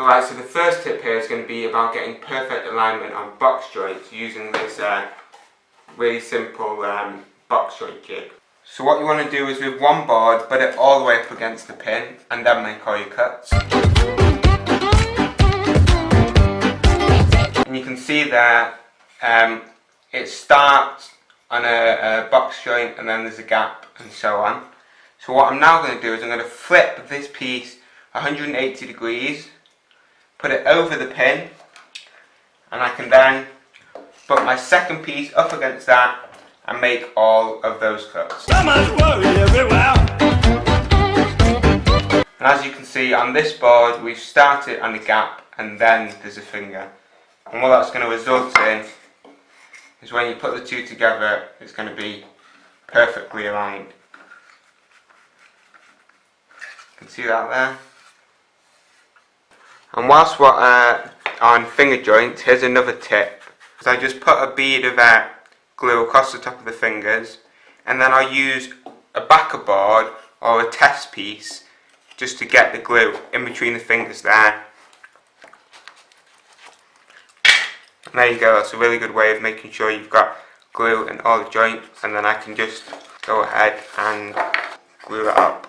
Alright, so the first tip here is going to be about getting perfect alignment on box joints using this really simple box joint jig. So what you want to do is with one board, put it all the way up against the pin and then make all your cuts. And you can see there, it starts on a box joint and then there's a gap and so on. So what I'm now going to do is I'm going to flip this piece 180 degrees, put it over the pin, and I can then put my second piece up against that and make all of those cuts. And as you can see on this board, we've started on a gap and then there's a finger. And what that's going to result in is when you put the two together, it's going to be perfectly aligned. You can see that there. And whilst we're on finger joints, here's another tip. So I just put a bead of glue across the top of the fingers, and then I'll use a backer board or a test piece just to get the glue in between the fingers there. And there you go, that's a really good way of making sure you've got glue in all the joints, and then I can just go ahead and glue that up.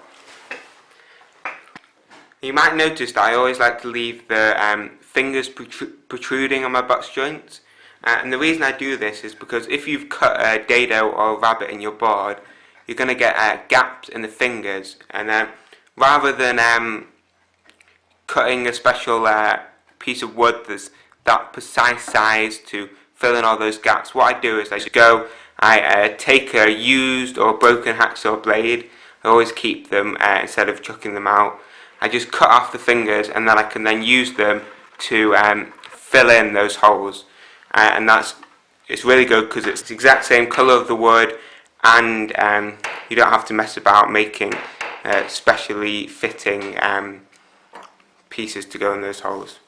You might notice that I always like to leave the fingers protruding on my box joints, and the reason I do this is because if you've cut a dado or a rabbit in your board, you're going to get gaps in the fingers, and rather than cutting a special piece of wood that's that precise size to fill in all those gaps, what I do is I take a used or broken hacksaw blade. I always keep them instead of chucking them out. I just cut off the fingers and then I can then use them to fill in those holes, and it's really good because it's the exact same colour of the wood, and you don't have to mess about making specially fitting pieces to go in those holes.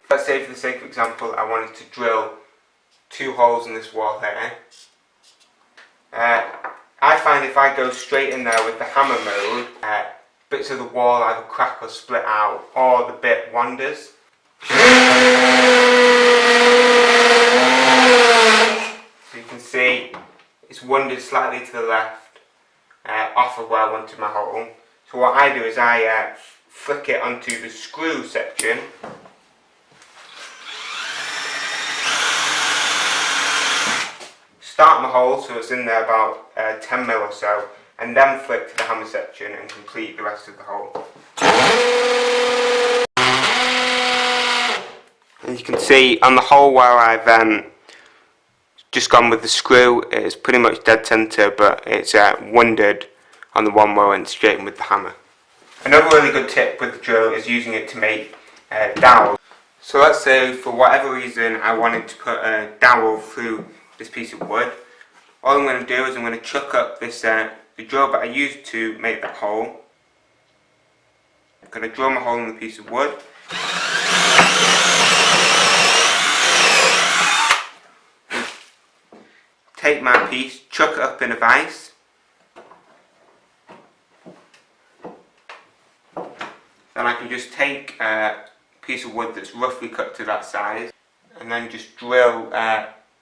Let's say for the sake of example I wanted to drill 2 holes in this wall here. I find if I go straight in there with the hammer mode, bits of the wall either crack or split out, or the bit wanders. So you can see it's wandered slightly to the left, off of where I wanted my hole. So what I do is I flick it onto the screw section. Start my hole so it's in there about 10 mil or so, and then flick to the hammer section and complete the rest of the hole. And you can see on the hole where I've just gone with the screw, it's pretty much dead centre, but it's wondered on the one where I went straight in with the hammer. Another really good tip with the drill is using it to make dowels. So let's say for whatever reason I wanted to put a dowel through this piece of wood. All I'm going to do is I'm going to chuck up this the drill that I used to make that hole. I'm going to drill my hole in the piece of wood. Take my piece, chuck it up in a vise. Then I can just take a piece of wood that's roughly cut to that size and then just drill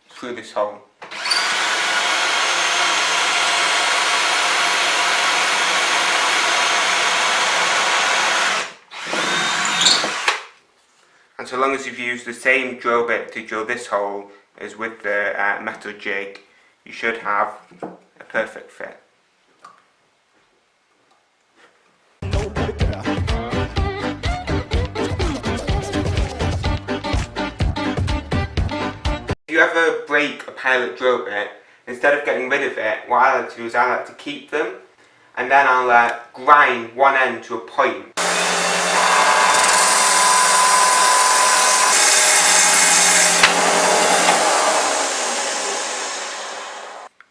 through this hole. And so long as you've used the same drill bit to drill this hole as with the metal jig, you should have a perfect fit. If you ever break a pilot drill bit, instead of getting rid of it, what I like to do is I like to keep them, and then I'll grind one end to a point.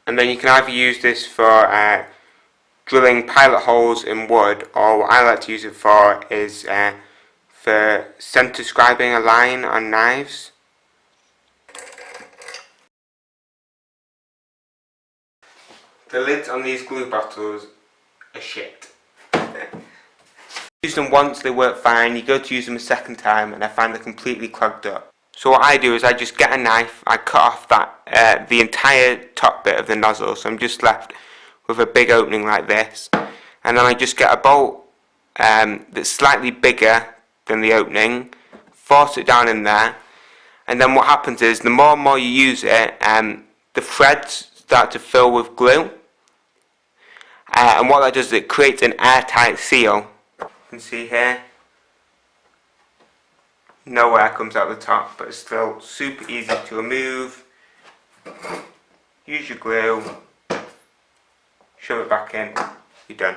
And then you can either use this for drilling pilot holes in wood, or what I like to use it for is for centre scribing a line on knives. The lids on these glue bottles are shit. Use them once, they work fine. You go to use them a second time and I find they're completely clogged up. So what I do is I just get a knife, I cut off that the entire top bit of the nozzle, so I'm just left with a big opening like this, and then I just get a bolt that's slightly bigger than the opening, force it down in there, and then what happens is the more and more you use it, the threads start to fill with glue, and what that does is it creates an airtight seal. You can see here, no air comes out the top, but it's still super easy to remove. Use your glue, shove it back in, you're done.